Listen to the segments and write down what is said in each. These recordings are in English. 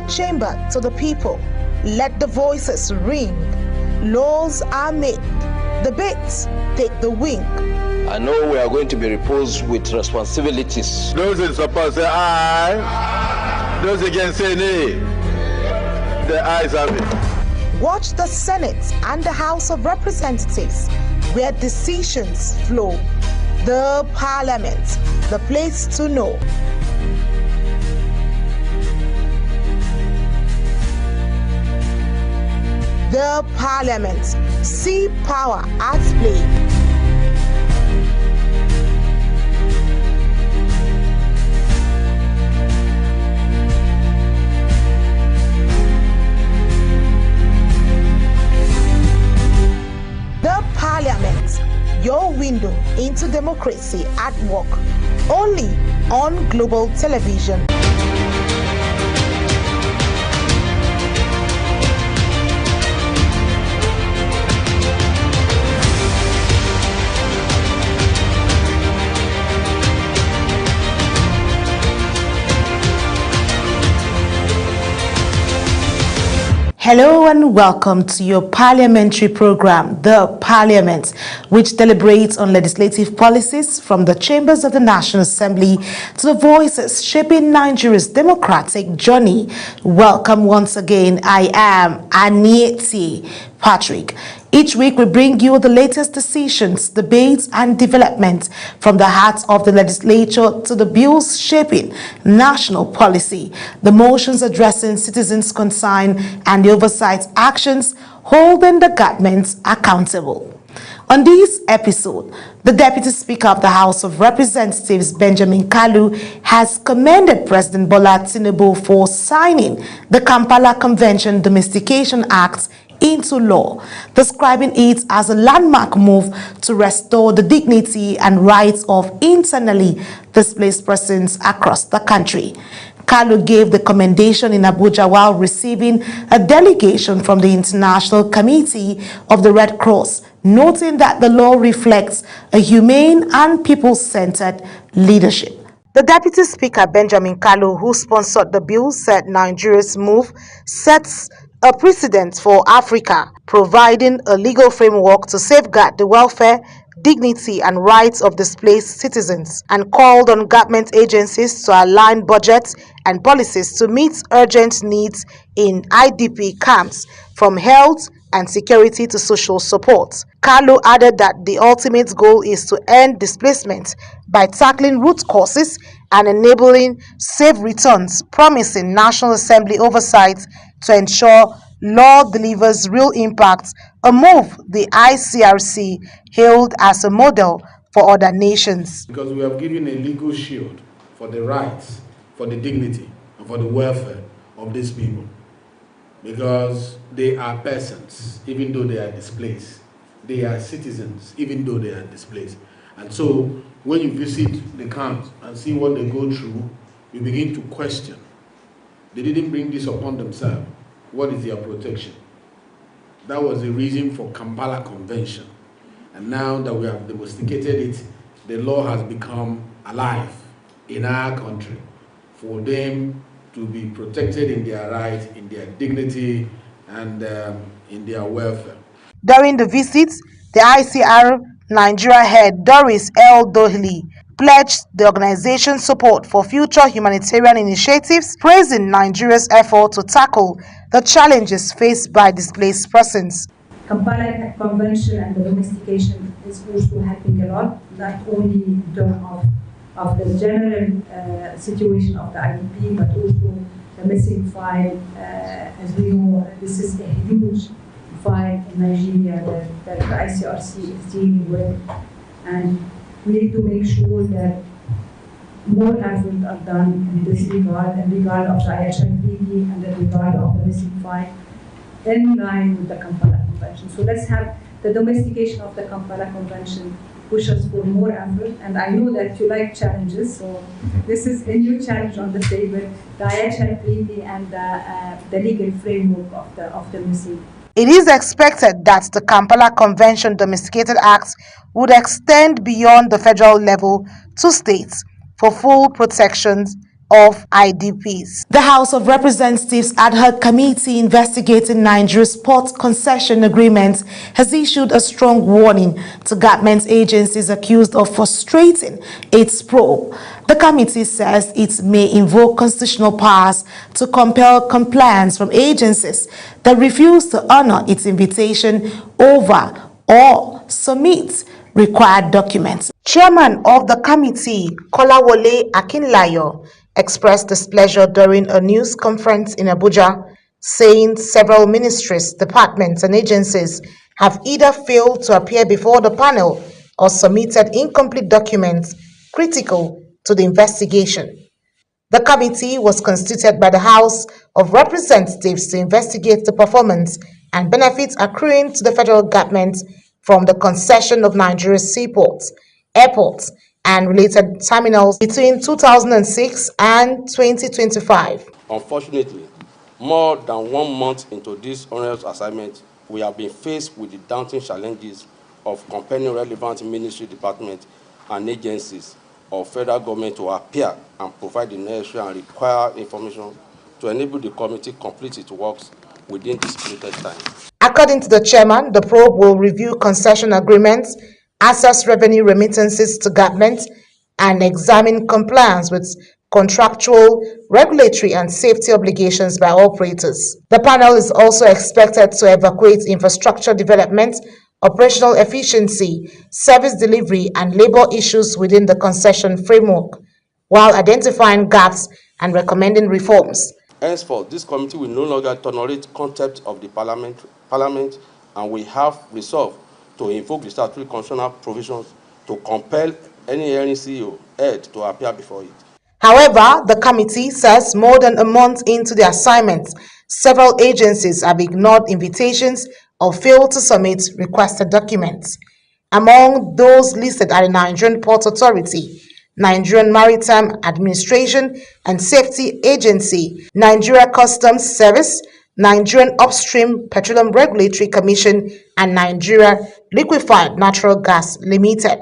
chamber to the people. Let the voices ring. Laws are made. Debates take the wing. I know we are going to be reposed with responsibilities. Those in support say aye. Those against say nay. The ayes have it. Watch the Senate and the House of Representatives, where decisions flow. The Parliament, the place to know. The Parliament. See power at play. The Parliament, your window into democracy at work, only on Global Television. Hello and welcome to your parliamentary program, The Parliament, which deliberates on legislative policies from the chambers of the National Assembly to the voices shaping Nigeria's democratic journey. Welcome once again. I am Anieti Patrick. Each week we bring you the latest decisions, debates and developments from the heart of the legislature to the bills shaping national policy, the motions addressing citizens' concern and the oversight actions holding the government accountable. On this episode, the Deputy Speaker of the House of Representatives, Benjamin Kalu, has commended President Bola Tinubu for signing the Kampala Convention Domestication Act into law, describing it as a landmark move to restore the dignity and rights of internally displaced persons across the country. Kalu gave the commendation in Abuja while receiving a delegation from the International Committee of the Red Cross, noting that the law reflects a humane and people-centered leadership. The Deputy Speaker, Benjamin Kalu, who sponsored the bill, said Nigeria's move sets a precedent for Africa, providing a legal framework to safeguard the welfare, dignity and rights of displaced citizens, and called on government agencies to align budgets and policies to meet urgent needs in IDP camps, from health and security to social support. Kalu added that the ultimate goal is to end displacement by tackling root causes and enabling safe returns, promising National Assembly oversight to ensure law delivers real impact, a move the ICRC hailed as a model for other nations. Because we have given a legal shield for the rights, for the dignity, and for the welfare of these people. Because they are persons, even though they are displaced. They are citizens, even though they are displaced. And so, when you visit the camps and see what they go through, you begin to question. They didn't bring this upon themselves. What is their protection? That was the reason for Kampala Convention. And now that we have domesticated it, the law has become alive in our country for them to be protected in their rights, in their dignity, and in their welfare. During the visit, the ICR Nigeria head Doris L. Dohili pledged the organization's support for future humanitarian initiatives, praising Nigeria's effort to tackle the challenges faced by displaced persons. Kampala Convention and the domestication is also helping a lot, not only in terms of the general situation of the IDP, but also the missing file. As we know, this is a huge file in Nigeria that the ICRC is dealing with, and we need to make sure that more efforts are done in this regard, in regard of the IHL treaty and in regard of the missing file, in line with the Kampala Convention. So let's have the domestication of the Kampala Convention push us for more effort. And I know that you like challenges, so this is a new challenge on the table, the IHL treaty and the legal framework of the missing. It is expected that the Kampala Convention Domesticated Act would extend beyond the federal level to states for full protections of IDPs. The House of Representatives Ad Hoc Committee investigating Nigeria's port concession agreement has issued a strong warning to government agencies accused of frustrating its probe. The committee says it may invoke constitutional powers to compel compliance from agencies that refuse to honor its invitation over or submit required documents. Chairman of the committee, Kolawole Akinlayo, expressed displeasure during a news conference in Abuja, saying several ministries, departments, and agencies have either failed to appear before the panel or submitted incomplete documents critical to the investigation. The committee was constituted by the House of Representatives to investigate the performance and benefits accruing to the federal government from the concession of Nigeria's seaports, airports, and related terminals between 2006 and 2025. Unfortunately, more than 1 month into this onerous assignment, we have been faced with the daunting challenges of compelling relevant ministry departments and agencies of federal government to appear and provide the necessary and required information to enable the committee complete its works within the stipulated time. According to the chairman, the probe will review concession agreements, assess revenue remittances to government, and examine compliance with contractual, regulatory, and safety obligations by operators. The panel is also expected to evaluate infrastructure development, operational efficiency, service delivery, and labor issues within the concession framework, while identifying gaps and recommending reforms. Henceforth, this committee will no longer tolerate contempt of the Parliament, and we have resolved to invoke the statutory constitutional provisions to compel any hearing CEO head to appear before it. However, the committee says more than a month into the assignment, several agencies have ignored invitations or failed to submit requested documents. Among those listed are the Nigerian Port Authority, Nigerian Maritime Administration and Safety Agency, Nigeria Customs Service, Nigerian Upstream Petroleum Regulatory Commission, and Nigeria Liquefied Natural Gas Limited.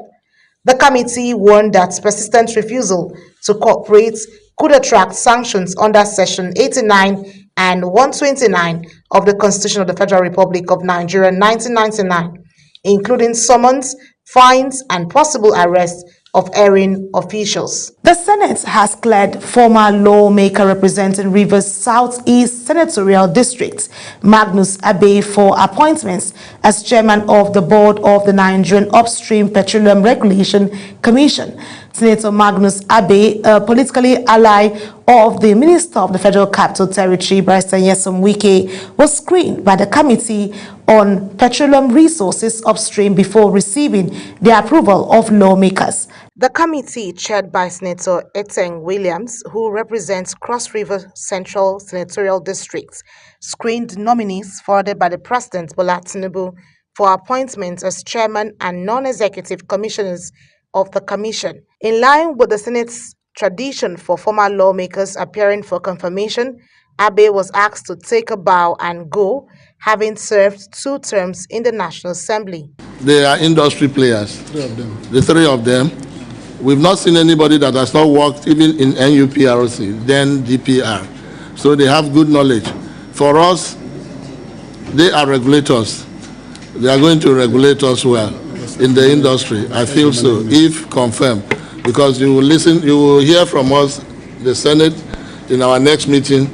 The committee warned that persistent refusal to cooperate could attract sanctions under Section 89 and 129 of the Constitution of the Federal Republic of Nigeria 1999, including summons, fines, and possible arrest of erring officials. The Senate has cleared former lawmaker representing Rivers Southeast Senatorial District, Magnus Abe, for appointments as chairman of the board of the Nigerian Upstream Petroleum Regulation Commission. Senator Magnus Abe, a politically ally of the Minister of the Federal Capital Territory, Barrister Nyesom Wike, was screened by the Committee on Petroleum Resources Upstream before receiving the approval of lawmakers. The committee, chaired by Senator Eteng Williams, who represents Cross River Central Senatorial District, screened nominees forwarded by the President Bola Tinubu for appointment as chairman and non-executive commissioners of the commission. In line with the Senate's tradition for former lawmakers appearing for confirmation, Abe was asked to take a bow and go, having served 2 terms in the National Assembly. They are industry players, the three of them. We've not seen anybody that has not worked even in NUPRC, then DPR. So they have good knowledge. For us, they are regulators. They are going to regulate us well in the industry. I feel so, if confirmed, because you will hear from us, the Senate, in our next meeting.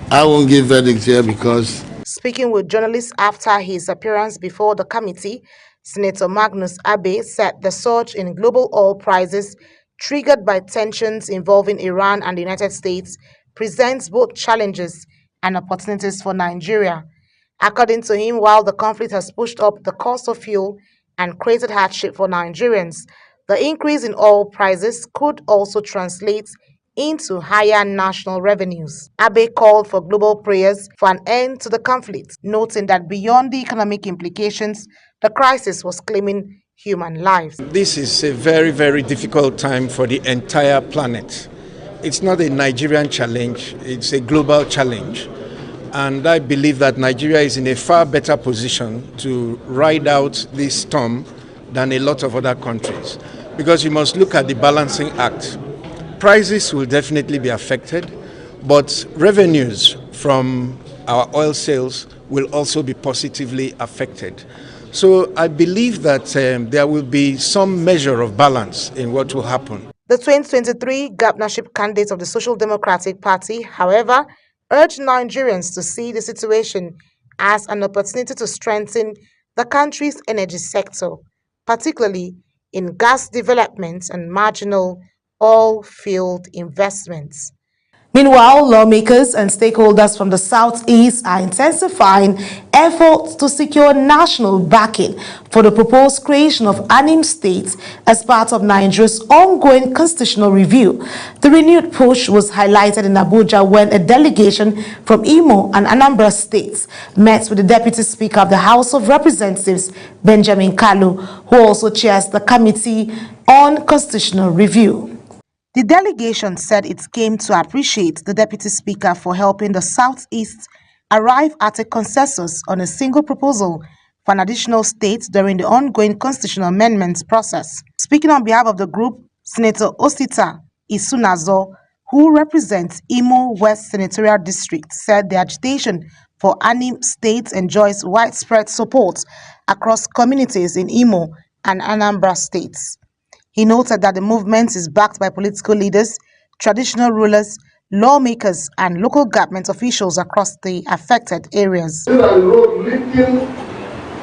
I won't give verdict here because... Speaking with journalists after his appearance before the committee, Senator Magnus Abe said the surge in global oil prices triggered by tensions involving Iran and the United States presents both challenges and opportunities for Nigeria. According to him, while the conflict has pushed up the cost of fuel and created hardship for Nigerians, the increase in oil prices could also translate into higher national revenues. Abe called for global prayers for an end to the conflict, noting that beyond the economic implications, the crisis was claiming human lives. This is a very, very difficult time for the entire planet. It's not a Nigerian challenge, it's a global challenge. And I believe that Nigeria is in a far better position to ride out this storm than a lot of other countries. Because you must look at the balancing act. prices will definitely be affected, but revenues from our oil sales will also be positively affected. So I believe that there will be some measure of balance in what will happen. The 2023 governorship candidate of the Social Democratic Party, however, urged Nigerians to see the situation as an opportunity to strengthen the country's energy sector, particularly in gas development and marginal oil field investments. Meanwhile, lawmakers and stakeholders from the Southeast are intensifying efforts to secure national backing for the proposed creation of ANIM states as part of Nigeria's ongoing constitutional review. The renewed push was highlighted in Abuja when a delegation from Imo and Anambra states met with the Deputy Speaker of the House of Representatives, Benjamin Kalu, who also chairs the Committee on Constitutional Review. The delegation said it came to appreciate the Deputy Speaker for helping the Southeast arrive at a consensus on a single proposal for an additional state during the ongoing constitutional amendments process. Speaking on behalf of the group, Senator Osita Isunazo, who represents Imo West Senatorial District, said the agitation for ANIM states enjoys widespread support across communities in Imo and Anambra states. He noted that the movement is backed by political leaders, traditional rulers, lawmakers, and local government officials across the affected areas. These are the roads linking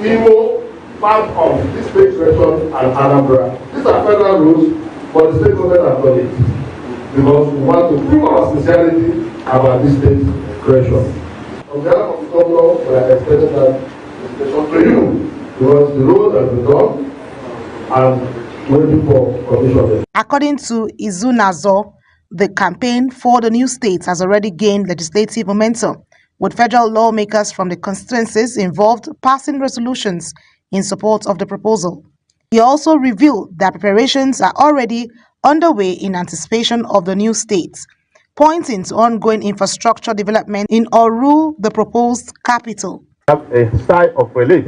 Imo, part of this state region, and Anambra. These are federal roads, but the state government has done it because we want to prove our sincerity about this state region. On behalf of the governor, we are extending that invitation to you because the road has been done and according to Izunazo, the campaign for the new states has already gained legislative momentum, with federal lawmakers from the constituencies involved passing resolutions in support of the proposal. He also revealed that preparations are already underway in anticipation of the new states, pointing to ongoing infrastructure development in Oru, the proposed capital. We have a sigh of relief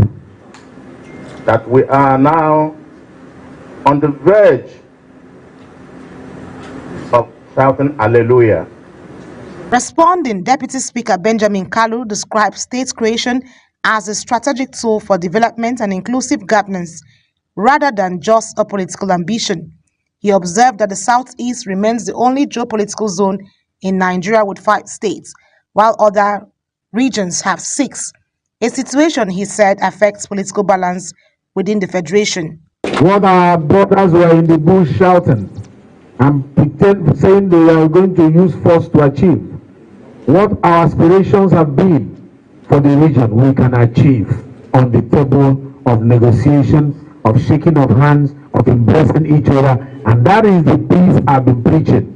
that we are now on the verge of shouting hallelujah. Responding, Deputy Speaker Benjamin Kalu described state creation as a strategic tool for development and inclusive governance rather than just a political ambition. He observed that the Southeast remains the only geopolitical zone in Nigeria with 5 states, while other regions have 6. A situation, he said, affects political balance within the federation. What our brothers were in the bush shouting and saying they are going to use force to achieve, what our aspirations have been for the region, we can achieve on the table of negotiation, of shaking of hands, of embracing each other, and that is the peace I've been preaching.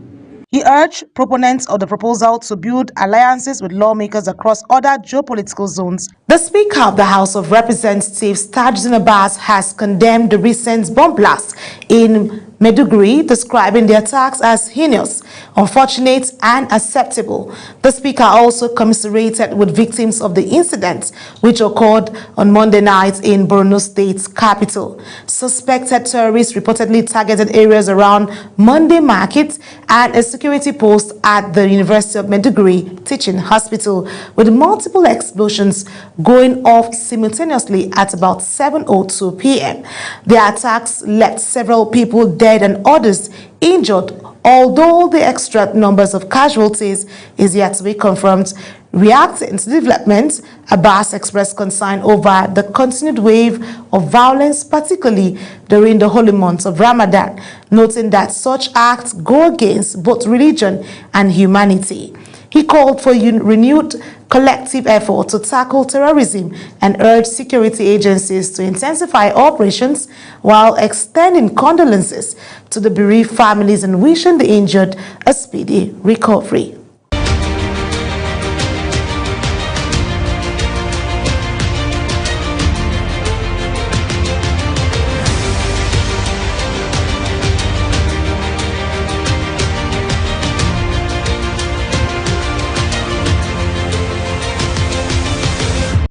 He urged proponents of the proposal to build alliances with lawmakers across other geopolitical zones. The Speaker of the House of Representatives, Tajuddin Abbas, has condemned the recent bomb blast in Maiduguri, describing the attacks as heinous, unfortunate, and unacceptable. The Speaker also commiserated with victims of the incident, which occurred on Monday night in Borno State's capital. Suspected terrorists reportedly targeted areas around Monday Market and a security post at the University of Maiduguri Teaching Hospital, with multiple explosions going off simultaneously at about 7:02 p.m. The attacks left several people dead and others injured, although the extra numbers of casualties is yet to be confirmed. Reacting to developments, Abbas expressed concern over the continued wave of violence, particularly during the holy months of Ramadan, noting that such acts go against both religion and humanity. He called for renewed collective effort to tackle terrorism and urged security agencies to intensify operations while extending condolences to the bereaved families and wishing the injured a speedy recovery.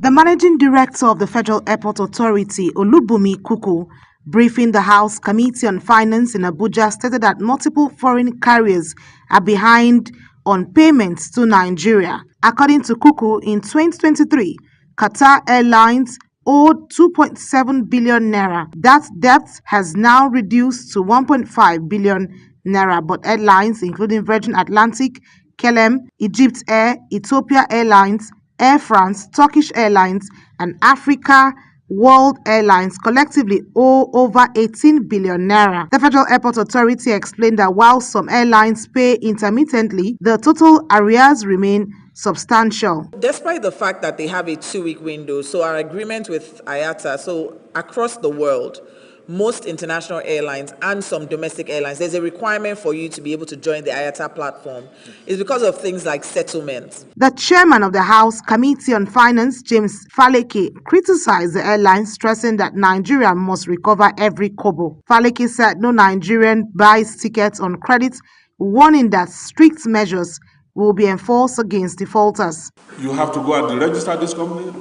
The managing director of the Federal Airport Authority, Olubunmi Kuku, Briefing the House Committee on Finance in Abuja stated that multiple foreign carriers are behind on payments to Nigeria. According to Kuku, in 2023, Qatar Airlines owed 2.7 billion naira. That debt has now reduced to 1.5 billion naira, but airlines including Virgin Atlantic, KLM, Egypt Air, Ethiopia Airlines, Air France, Turkish Airlines, and Africa World Airlines collectively owe over 18 billion naira. The Federal Airport Authority explained that while some airlines pay intermittently, the total arrears remain substantial. Despite the fact that they have a 2-week window, so our agreement with IATA, so across the world, most international airlines and some domestic airlines, there's a requirement for you to be able to join the IATA platform. It's because of things like settlements. The chairman of the House Committee on Finance, James Faleke, criticized the airlines, stressing that Nigeria must recover every kobo. Faleke said no Nigerian buys tickets on credit, warning that strict measures will be enforced against defaulters. You have to go and register this company,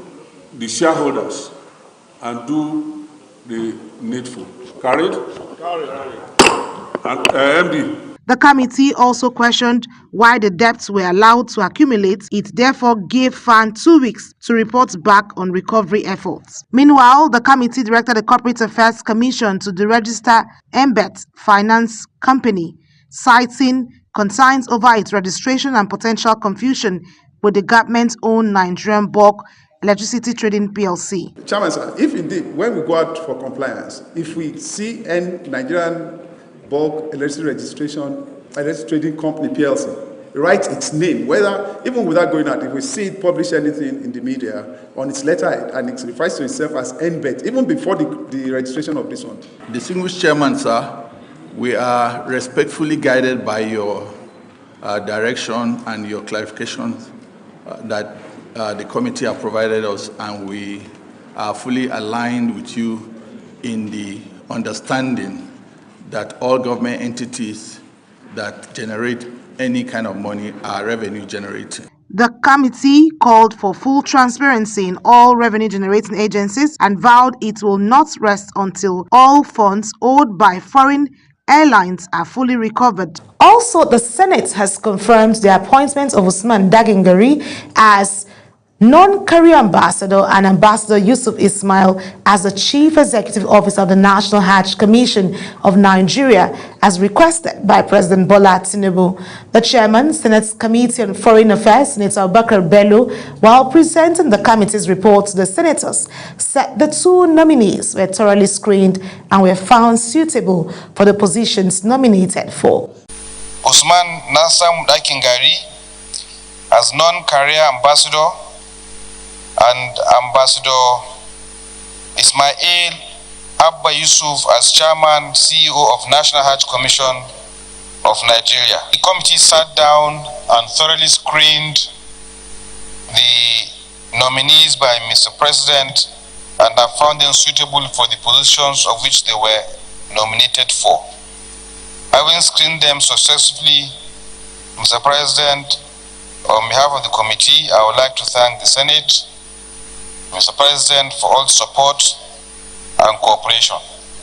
the shareholders, and do the needful. Carried? Carried. And MD. The committee also questioned why the debts were allowed to accumulate. It therefore gave FAN 2 weeks to report back on recovery efforts. Meanwhile, the committee directed the Corporate Affairs Commission to deregister Embet Finance Company, citing concerns over its registration and potential confusion with the government-owned Nigerian Bulk Electricity Trading PLC. Chairman, sir, if indeed, when we go out for compliance, if we see any Nigerian Bulk Electricity Trading Company PLC write its name, whether even without going out, if we see it publish anything in the media on its letterhead and it refers to itself as NBET, even before the registration of this one. Distinguished Chairman, sir, we are respectfully guided by your direction and your clarifications that the committee have provided us, and we are fully aligned with you in the understanding that all government entities that generate any kind of money are revenue generating. The committee called for full transparency in all revenue-generating agencies and vowed it will not rest until all funds owed by foreign airlines are fully recovered. Also, the Senate has confirmed the appointment of Usman Dagingari as non-career ambassador and Ambassador Yusuf Ismail as the Chief Executive Officer of the National Hajj Commission of Nigeria, as requested by President Bola Tinubu. The chairman, Senate Committee on Foreign Affairs, Senator Abubakar Bello, while presenting the committee's report to the senators, said the two nominees were thoroughly screened and were found suitable for the positions nominated for. Usman Nasam Dagingari as non-career ambassador and Ambassador Ismail Abba Yusuf as Chairman, CEO of National Hajj Commission of Nigeria. The committee sat down and thoroughly screened the nominees by Mr. President and have found them suitable for the positions of which they were nominated for. Having screened them successfully, Mr. President, on behalf of the committee, I would like to thank the Senate, Mr. President, for all support and cooperation.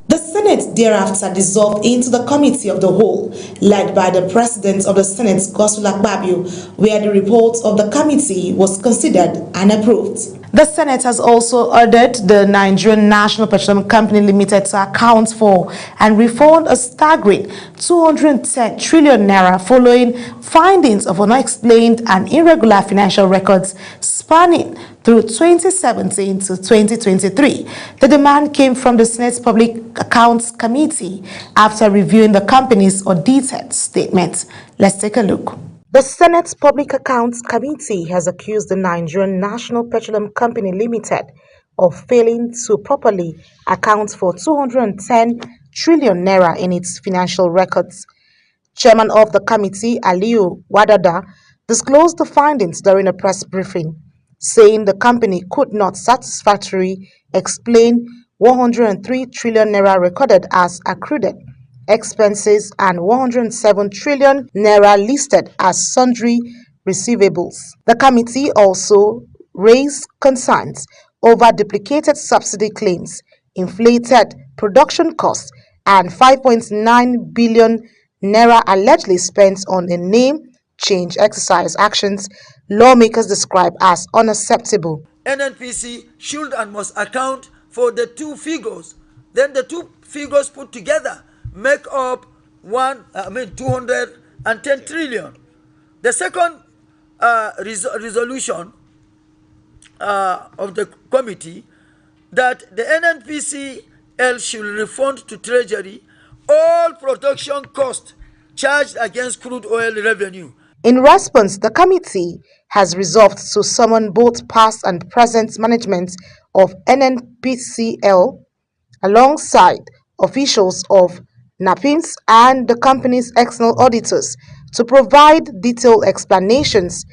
The Senate thereafter dissolved into the Committee of the Whole, led by the President of the Senate, Godswill Akpabio, where the report of the committee was considered and approved. The Senate has also ordered the Nigerian National Petroleum Company Limited to account for and refund a staggering 210 trillion naira following findings of unexplained and irregular financial records spanning through 2017 to 2023. The demand came from the Senate's Public Accounts Committee after reviewing the company's audited statements. Let's take a look. The Senate's Public Accounts Committee has accused the Nigerian National Petroleum Company Limited of failing to properly account for 210 trillion naira in its financial records. Chairman of the committee, Aliyu Wadada, disclosed the findings during a press briefing, saying the company could not satisfactorily explain 103 trillion naira recorded as accrued expenses and 107 trillion naira listed as sundry receivables. The committee also raised concerns over duplicated subsidy claims, inflated production costs, and 5.9 billion naira allegedly spent on a name change exercise, actions lawmakers describe as unacceptable. NNPC should and must account for the two figures. Then the two figures put together make up 210 trillion. The second resolution of the committee that the NNPCL should refund to Treasury all production costs charged against crude oil revenue. In response, the committee has resolved to summon both past and present management of NNPCL alongside officials of NAPIMS and the company's external auditors to provide detailed explanations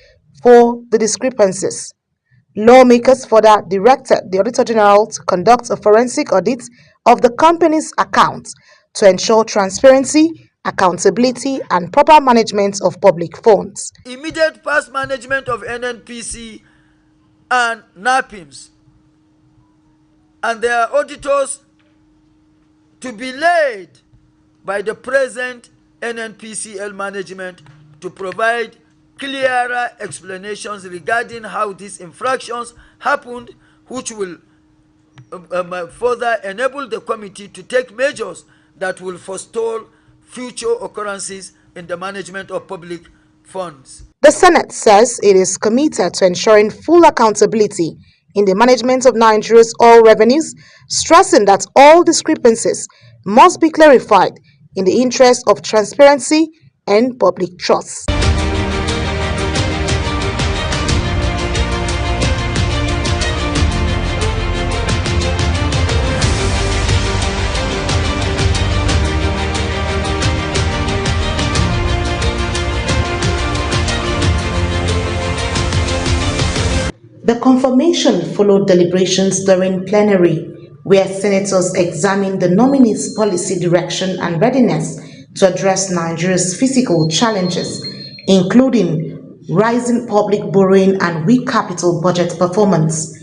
for the discrepancies. Lawmakers further directed the Auditor General to conduct a forensic audit of the company's accounts to ensure transparency, accountability, and proper management of public funds. Immediate past management of NNPC and NAPIMS and their auditors to be laid by the present NNPCL management to provide clearer explanations regarding how these infractions happened, which will further enable the committee to take measures that will forestall future occurrences in the management of public funds. The Senate says it is committed to ensuring full accountability in the management of Nigeria's oil revenues, stressing that all discrepancies must be clarified in the interest of transparency and public trust. The confirmation followed deliberations during plenary, where senators examined the nominees' policy direction and readiness to address Nigeria's fiscal challenges, including rising public borrowing and weak capital budget performance.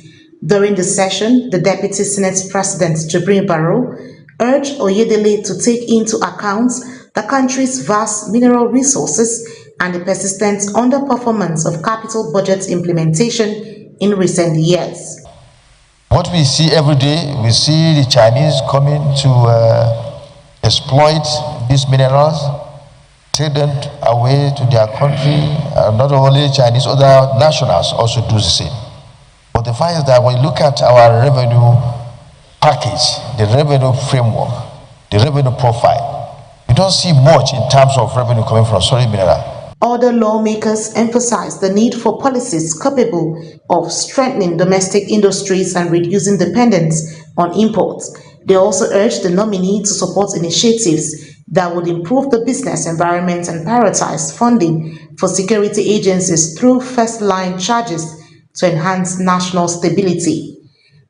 During the session, the Deputy Senate President, Jibrin Barrow, urged Oyedele to take into account the country's vast mineral resources and the persistent underperformance of capital budget implementation in recent years. What we see every day, we see the Chinese coming to exploit these minerals, take them away to their country. Not only Chinese, other nationals also do the same. But the fact is that when you look at our revenue package, the revenue framework, the revenue profile, you don't see much in terms of revenue coming from solid mineral. Other lawmakers emphasized the need for policies capable of strengthening domestic industries and reducing dependence on imports. They also urged the nominee to support initiatives that would improve the business environment and prioritize funding for security agencies through first-line charges to enhance national stability.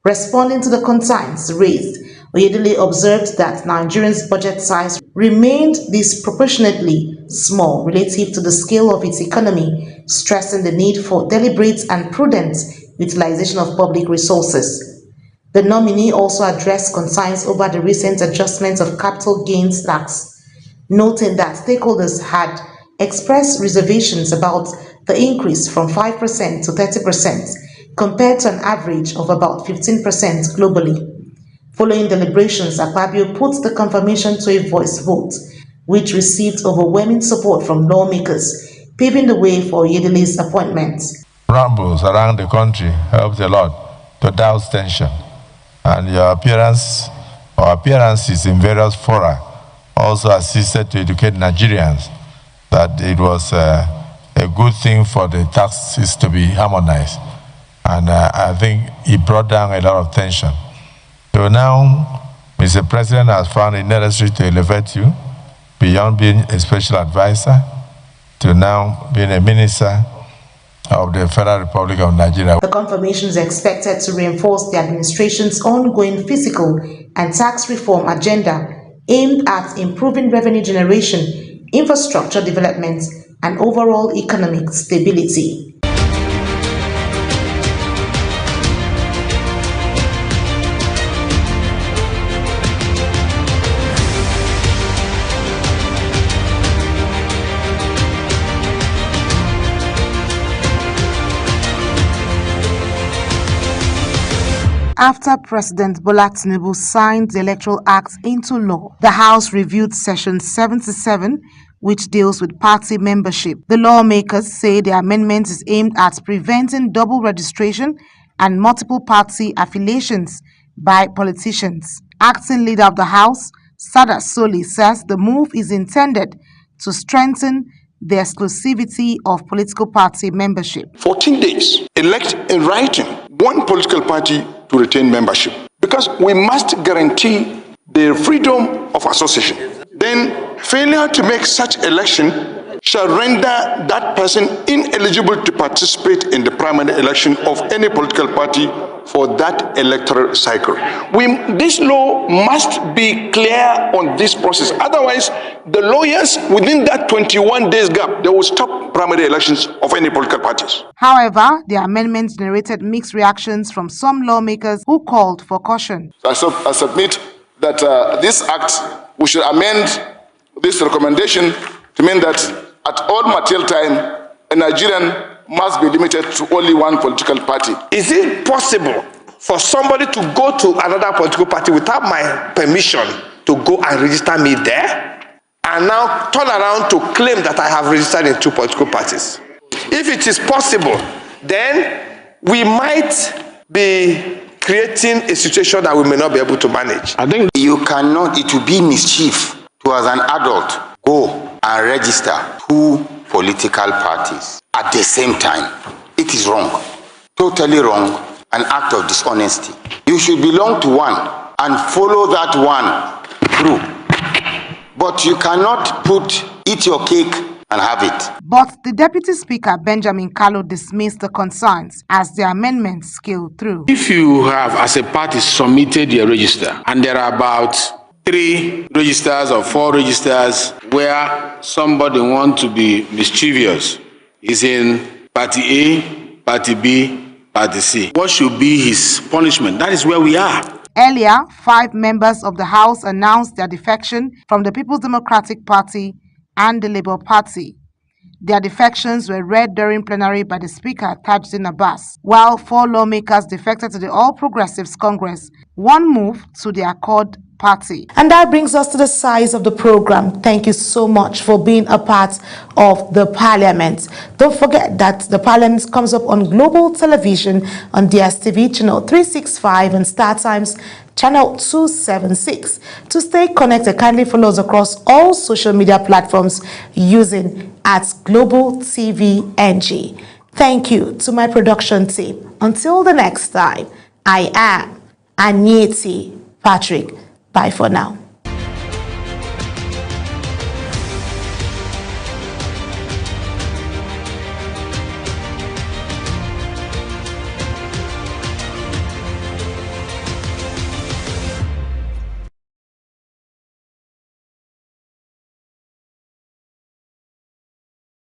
Responding to the concerns raised, Oyedele observed that Nigeria's budget size remained disproportionately small relative to the scale of its economy, stressing the need for deliberate and prudent utilization of public resources. The nominee also addressed concerns over the recent adjustment of capital gains tax, noting that stakeholders had expressed reservations about the increase from 5% to 30%, compared to an average of about 15% globally. Following deliberations, Akpabio put the confirmation to a voice vote, which received overwhelming support from lawmakers, paving the way for Oyedele's appointment. Rambles around the country helped a lot to douse tension, and your appearances in various fora also assisted to educate Nigerians that it was a good thing for the taxes to be harmonized, and I think it brought down a lot of tension. So now, Mr. President has found it necessary to elevate you beyond being a special advisor to now being a minister of the Federal Republic of Nigeria. The confirmation is expected to reinforce the administration's ongoing fiscal and tax reform agenda aimed at improving revenue generation, infrastructure development, and overall economic stability. after President Bola Tinubu signed the Electoral Act into law. The House reviewed Section 77, which deals with party membership. The lawmakers say the amendment is aimed at preventing double registration and multiple party affiliations by politicians. Acting leader of the House, Sada Soli, says the move is intended to strengthen the exclusivity of political party membership. 14 days, elect in writing one political party to retain membership, because we must guarantee the freedom of association. Then failure to make such election shall render that person ineligible to participate in the primary election of any political party for that electoral cycle. This law must be clear on this process. Otherwise, the lawyers within that 21 days gap, they will stop primary elections of any political parties. However, the amendment generated mixed reactions from some lawmakers who called for caution. I submit that this act, we should amend this recommendation to mean that at all material time, a Nigerian must be limited to only one political party. Is it possible for somebody to go to another political party without my permission to go and register me there, and now turn around to claim that I have registered in two political parties? If it is possible, then we might be creating a situation that we may not be able to manage. I think you cannot, it will be mischief to, as an adult, go and register two political parties at the same time. It is wrong, totally wrong, an act of dishonesty. You should belong to one and follow that one through. But you cannot eat your cake and have it. But the Deputy Speaker, Benjamin Kalu, dismissed the concerns as the amendment scaled through. If you have, as a party, submitted your register, and there are about 3 registers or 4 registers where somebody wants to be mischievous, is in Party A, Party B, Party C. What should be his punishment? That is where we are. Earlier, 5 members of the House announced their defection from the People's Democratic Party and the Labour Party. Their defections were read during plenary by the Speaker, Tajuddin Abbas, while 4 lawmakers defected to the All Progressives Congress, 1 moved to the Accord Party. And that brings us to the size of the program. Thank you so much for being a part of the Parliament. Don't forget that the Parliament comes up on global television on DSTV channel 365 and StarTimes channel 276. To stay connected, kindly follow us across all social media platforms using @GlobalTVNG. Thank you to my production team. Until the next time, I am Anyeti Patrick. Bye for now.